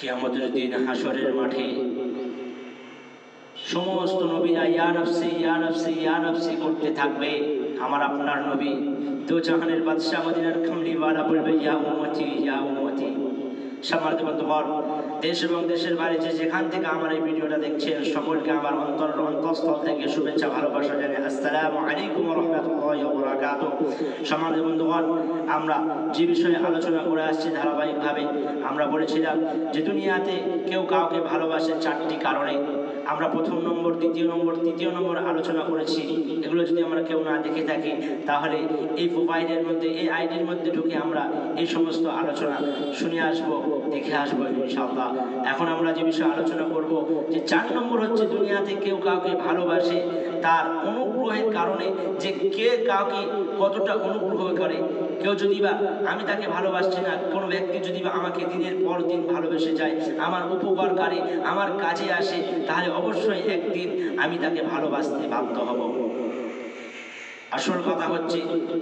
কিয়ামতের দিন হাসরের মাঠে সমস্ত নবীরা ইয়া নফসি ইয়া নফসি ইয়া নফসি করতে থাকবে। আমার আপনার নবী দো জাহানের বাদশাহ মদিনার কামলিওয়ালা বলবে ইয়া উম্মতি ইয়া উম্মতি। সম্মানিত বন্ধুগণ, দেশ এবং দেশের বাইরে যেখান থেকে আমার এই ভিডিওটা দেখছেন সকলকে আমার অন্তঃস্থল থেকে শুভেচ্ছা ভালোবাসা জানাই। আসসালামু আলাইকুম ওয়া রাহমাতুল্লাহি ওয়া বারাকাতুহু। সম্মানিত বন্ধুগণ, আমরা যে বিষয়ে আলোচনা করে আসছি ধারাবাহিকভাবে আমরা বলেছিলাম যে দুনিয়াতে কেউ কাউকে ভালোবাসে চারটি কারণে। আমরা প্রথম নম্বর, দ্বিতীয় নম্বর, তৃতীয় নম্বর আলোচনা করেছি। এগুলো যদি আমরা কেউ না দেখে থাকি তাহলে এই প্রোফাইলের মধ্যে, এই আইডির মধ্যে ঢুকে আমরা এই সমস্ত আলোচনা শুনে আসবো, দেখে আসবো ইনশাআল্লাহ। এখন আমরা যে বিষয়ে আলোচনা করব যে 4 নম্বর হচ্ছে দুনিয়াতে কেউ কাউকে ভালোবাসে তার অনুগ্রহের কারণে, যে কে কাউকে কতটা অনুগ্রহ করে। কেউ যদি বা আমি তাকে ভালোবাসছি না, কোনো ব্যক্তি যদি বা আমাকে দিনের পর দিন ভালোবেসে যায়, আমার উপকার করে, আমার কাজে আসে, তাহলে অবশ্যই একদিন আমি তাকে ভালোবাসতে বাধ্য হব। আসল কথা হচ্ছে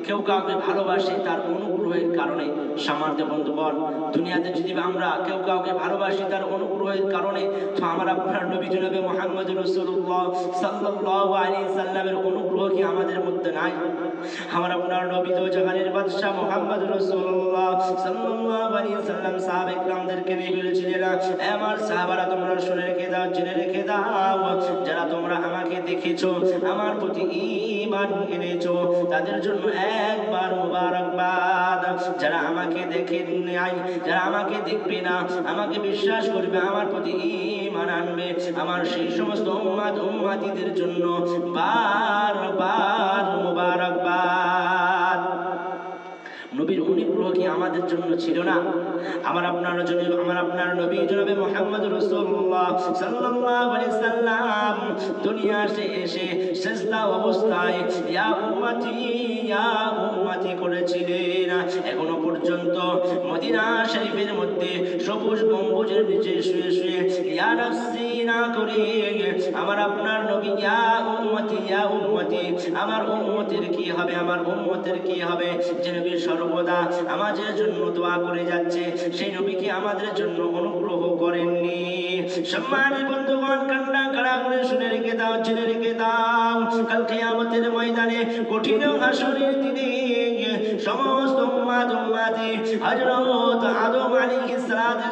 কেউ কাউকে ভালোবাসে তার অনুগ্রহের কারণে। সম্মানিত বন্ধুগণ, দুনিয়াতে যদি আমরা কেউ কাউকে ভালোবাসি তার অনুগ্রহের কারণে, তো আমার আপনার নবী জনাবে মুহাম্মদ রাসূলুল্লাহ সাল্লাল্লাহু আলাইহি সাল্লামের অনুগ্রহ কি আমাদের মধ্যে নাই? আমার আপনার নবী তো জাহানের বাদশা মুহাম্মদ রাসূলুল্লাহ সাল্লাল্লাহু আলাইহি সাল্লাম সাহাবে کرامদেরকে নিয়ে বলেছিলেন, আমার সাহাবারা তোমরা শুনে রেখে দাও, জেনে রেখে দাও, যারা তোমরা আমাকে দেখেছো, আমার প্রতি ঈমান এনেছো, তাদের জন্য একবার মুবারকবাদ। যারা আমাকে দেখে নাই, যারা আমাকে দেখবে না, আমাকে বিশ্বাস করবে, আমার প্রতি ঈমান আনবে, আমার সেই সমস্ত উম্মতিদের জন্য বারবার মুবারকবাদ। নবীর অনুগ্রহ কি আমাদের জন্য ছিল না? আমার আপনার নবী জনাবে মুহাম্মদ রাসূলুল্লাহ সাল্লাল্লাহু আলাইহি সাল্লাম দুনিয়াতে এসে সিজদা অবস্থায় ইয়া উম্মতি করেছিলেন। এখনো পর্যন্ত মদিনা শরীফের মধ্যে সবুজ গম্বুজের নিচে শুয়ে শুয়ে ইয়া নাফসি না করে আমার আপনার নবী ইয়া উম্মতি, আমার উম্মতের কি হবে, আমার উম্মতের কি হবে, যে নবী সর্বদা আমাদের জন্য দোয়া করে যাচ্ছে, সেই নবীকে আমাদের জন্য অনুগ্রহ করেননি। সম্মানিত বন্ধুগণ, কান্না কাড়া করে শুনে রেখে দাও, জেনে রেখে দাও, কাল কিয়ামতের ময়দানে কঠিন হাসরের দিনে সমস্ত উম্মতি হযরত আদম আলাইহিস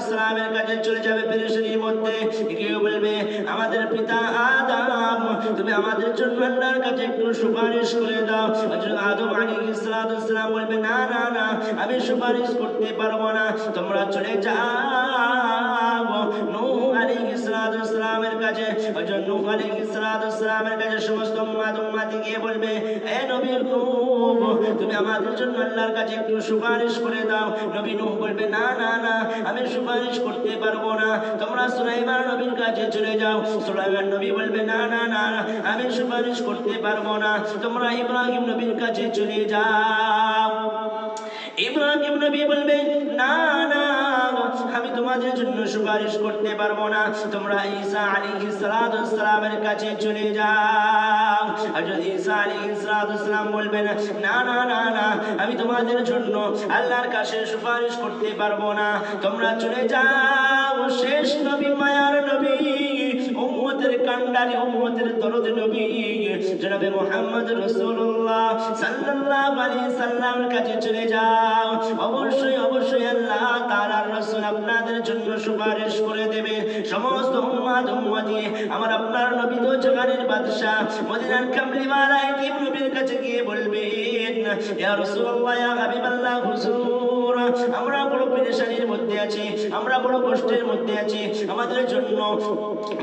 সালামের কাছে চলে যাবে পেরেশানির মধ্যে। কেউ বলবে আমাদের পিতা আদম, তুমি আমাদের জন্য আল্লাহর কাছে একটু সুপারিশ করে দাও। হযরত আদম আলাইহিস সালাম বলবে না না না, আমি সুপারিশ করতে পারবো না, তোমরা চলে যাও নূহ আলাইহিস সালামের কাছে। হযরত নূহ আলাইহিস সালামের কাছে সমস্ত উম্মতি গিয়ে বলবে, হে নবী নূহ, তুমি আমাদের জন্য আল্লাহর কাছে একটু সুপারিশ করে দাও। নবী নূহ বলবে না না না, আমি সুপারিশ করতে পারবো না, তোমরা সুলাইমান নবীর কাছে চলে যাও। সুলাইমান নবী বলবে না না না, আমি সুপারিশ করতে পারবো না, তোমরা ইব্রাহিম নবীর কাছে চলে যাও। ইব্রাহিম নবী বলবে না না, আমি তোমাদের জন্য সুপারিশ করতে পারবো না, তোমরা ঈসা আলাইহিস সালামের কাছে চলে যাও। হযরত ঈসা আলাইহিস সালাম বলবেন না না না না, আমি তোমাদের জন্য আল্লাহর কাছে সুপারিশ করতে পারবো না, তোমরা চলে যাও শেষ নবী, মায়ার নবী, উম্মতের কান্ডারি, উম্মতের দরদ নবী জনাবে মুহাম্মদ রাসূলুল্লাহ সাল্লাল্লাহু আলাইহি সাল্লামের কাছে চলে যাও। অবশ্যই অবশ্যই আল্লাহ তাআলার রাসূল আপনাদের জন্য সুপারিশ করে দেবে। সমস্ত উম্মতি আমার আপনার নবী তো জাহানের বাদশা মদিনার কামলিওয়ালা ইতিম নবীর কাছে গিয়ে বলবেন, ইয়া রাসূলুল্লাহ, ইয়া হাবিবাল্লাহ, হুজুর, আমরা বড় পেরেশানির মধ্যে আছি, আমরা বড় কষ্টের মধ্যে আছি, আমাদের জন্য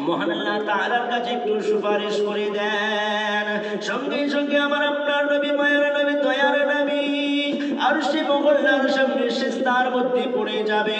মহান আল্লাহ তাআলার কাছে একটু সুপারিশ করে দেন। সঙ্গে সঙ্গে আমার আপনার নবী, মায়ের নবী, দয়ার নবী আরশে মুআল্লার সামনে সিজদার মধ্যে পড়ে যাবে।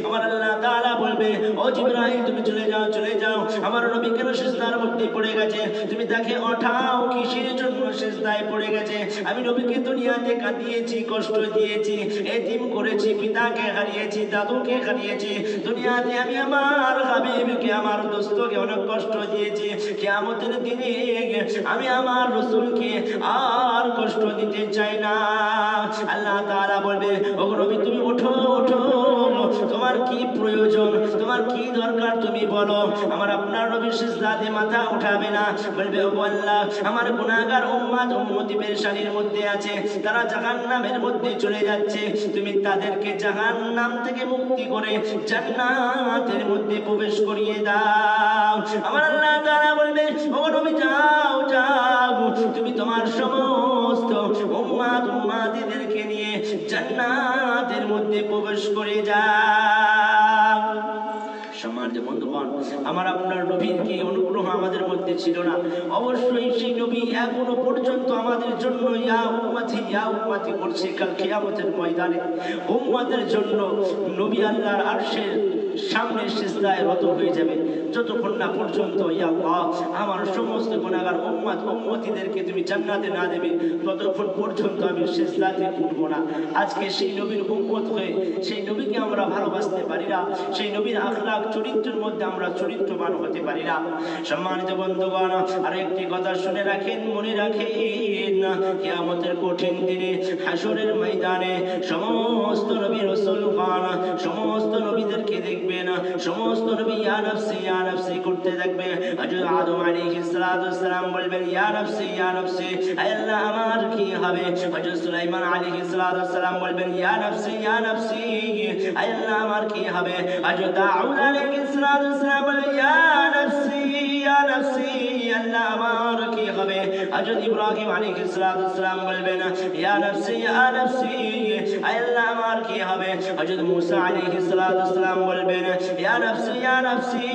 আমার আল্লাহ তাআলা বলবে, ও জিবরাইল, তুমি চলে যাও, চলে যাও, আমার নবী কেন সিজদার মধ্যে পড়ে গেছে, তুমি তাকে ওঠাও, কিসের জন্য সিজদায় পড়ে গেছে। আমি নবীকে দুনিয়াতে কাঁদিয়েছি, কষ্ট দিয়েছি, এতিম করেছি, পিতাকে হারিয়েছি, দাদুকে হারিয়েছি, দুনিয়াতে আমি আমার হাবিবকে, আমার দোস্তকে অনেক কষ্ট দিয়েছি। কিয়ামতের দিনে আমি আমার রাসূলকে আর কষ্ট দিতে চাই না। আল্লাহ তাআলা বলবে, ও নবী তুমি ওঠো ওঠো, তোমার কি প্রয়োজন, তোমার কি দরকার তুমি বলো। আমার আপনার নবী সিজদাতে মাথা উঠাবে না, বলবে ও আল্লাহ আমার গুনাহগার উম্মত উম্মতি পেরেশানির মধ্যে আছে, তারা জাহান্নামের মধ্যে চলে যাচ্ছে, তুমি তাদেরকে জাহান্নাম থেকে মুক্তি করে জান্নাতের মধ্যে প্রবেশ করিয়ে দাও। আমার আল্লাহ তাআলা বলবে ও নবী যাও যাও, তুমি তোমার সমস্ত উম্মত উম্মতিদেরকে নিয়ে জান্নাতের মধ্যে প্রবেশ করে যাও। সম্মানিত বন্ধুগণ, আমার আপনার নবীর কি অনুগ্রহ আমাদের মধ্যে ছিল না? অবশ্যই সেই নবী এখনো পর্যন্ত আমাদের জন্য ইয়া উম্মতি করছে। কাল কিয়ামতের ময়দানে উম্মতের জন্য নবী আল্লাহর আরশের সামনে সিজদায় রত হয়ে যাবে। যতক্ষণ না পর্যন্ত ইয়া আল্লাহ আমার সমস্ত গুনাহগার উম্মত উম্মতিদেরকে তুমি জান্নাতে না দেবে, ততক্ষণ পর্যন্ত আমি সিজদাতে উঠব না। আজকে সেই নবীর উম্মত হয়ে সেই নবীকে আমরা ভালোবাসতে পারি না, সেই নবীর আখলাক চরিত্রের মধ্যে আমরা চরিত্রবান হতে পারি না। সম্মানিত বন্ধুগণ, আর একটি কথা শুনে রাখেন, মনে রাখেন, কিয়ামতের কঠিন দিনে হাসরের ময়দানে সমস্ত নবী রাসূলগণ সমস্ত নবীদেরকে দেখবেন, সমস্ত নবী ইয়া নাফসি করতে থাকবে। হযরত আদম আলাইহিস সালাম বলবেন ইয়া নাফসি, আয় আল্লাহ আমার কি হবে। হযরত সুলাইমান আলাইহিস সালাম বলবেন ইয়া নাফসি, আয় আল্লাহ আমার কি হবে। হযরত দাউদ আলাইহিস সালাম বলবেন ইয়া নাফসি, আল্লাহ আমার কি হবে। হযরত ইব্রাহিম আলাইহিস সালাম বলবেন ইয়া নাফসি, আয় আল্লাহ আমার কি হবে। হযরত মুসা আলাইহিস সালাম বলবেন ইয়া নাফসি,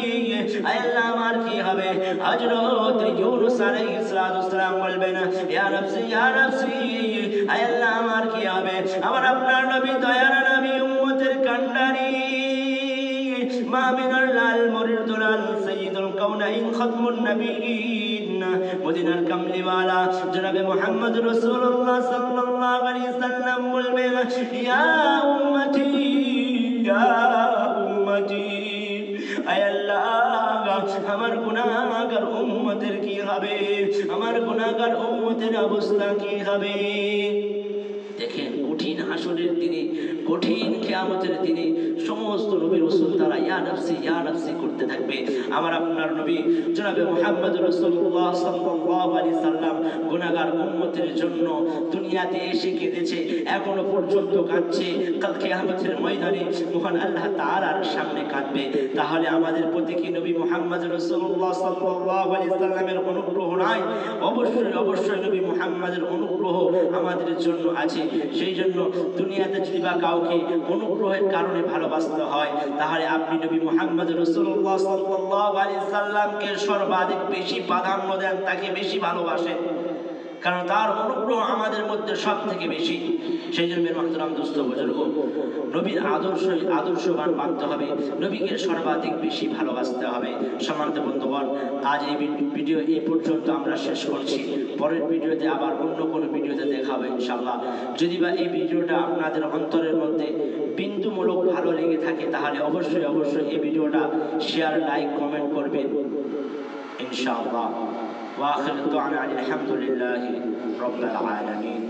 আয় আল্লাহ আমার কি হবে। হযরত ইউনূস আলাইহিস সালাম বলবেন ইয়া নাফসি, আয় আল্লাহ আমার কি হবে। আমার আপনার নবী দয়ার নবী উম্মতের কান্ডারি মামিনার লাল মরির দুলাল সাইয়্যিদুল কাউনাইন খাতমুন নবিয়্যিন মদিনার কামলিওয়ালা জনাবে মুহাম্মদ রাসূলুল্লাহ সাল্লাল্লাহু আলাইহি সাল্লাম বলবেন ইয়া উম্মতি, আয় আল্লাহ আমার গুনাহগার উম্মতের কি হবে, আমার গুনাহগার উম্মতের অবস্থা কি হবে। দেখেন কঠিন হাসরের দিনে, কঠিন কিয়ামতের দিনে সমস্ত নবী রাসূল তারা ইয়া নাফসি করতে থাকবে। আমার আপনার নবী জনাবে মুহাম্মদ রাসূলুল্লাহ সাল্লাল্লাহু আলাইহি সাল্লাম গুনাহগার উম্মতের জন্য দুনিয়াতে এসে কেঁদেছে, এখনো পর্যন্ত কাঁদছে, কাল কিয়ামতের ময়দানে মহান আল্লাহ তাআলার সামনে কাঁদবে। তাহলে আমাদের প্রতি কি নবী মুহাম্মদ রাসূলুল্লাহ সাল্লাল্লাহু আলাইহি সাল্লামের অনুগ্রহ নাই? অবশ্যই নবী মুহাম্মদের অনুগ্রহ আমাদের জন্য আছে। সেই জন্য দুনিয়াতে যদি বা কাউকে অনুগ্রহের কারণে ভালোবাসতে হয়, তাহলে আপনি নবী মুহাম্মদ রাসূলুল্লাহ সাল্লাল্লাহু আলাইহি সাল্লামকে সর্বাধিক বেশি প্রাধান্য দেন, তাকে বেশি ভালোবাসেন, কারণ তার অনুগ্রহ আমাদের মধ্যে সব থেকে বেশি। সেই জন্য মাহতারাম দোস্ত বুজুর্গ, নবীর আদর্শবান মানতে হবে, নবীকে সর্বাধিক বেশি ভালোবাসতে হবে। সম্মানিত বন্ধুগণ, আজ এই ভিডিও এই পর্যন্ত আমরা শেষ করছি। পরের ভিডিওতে আবার অন্য কোনো ভিডিওতে দেখা হবে ইনশাআল্লাহ। যদি বা এই ভিডিওটা আপনাদের অন্তরের মধ্যে বিন্দুমূলক ভালো লেগে থাকে, তাহলে অবশ্যই এই ভিডিওটা শেয়ার, লাইক, কমেন্ট করবেন ইনশাআল্লাহ। ওয়া আখিরু দুআনা আলহামদুলিল্লাহি রাব্বিল আলামিন।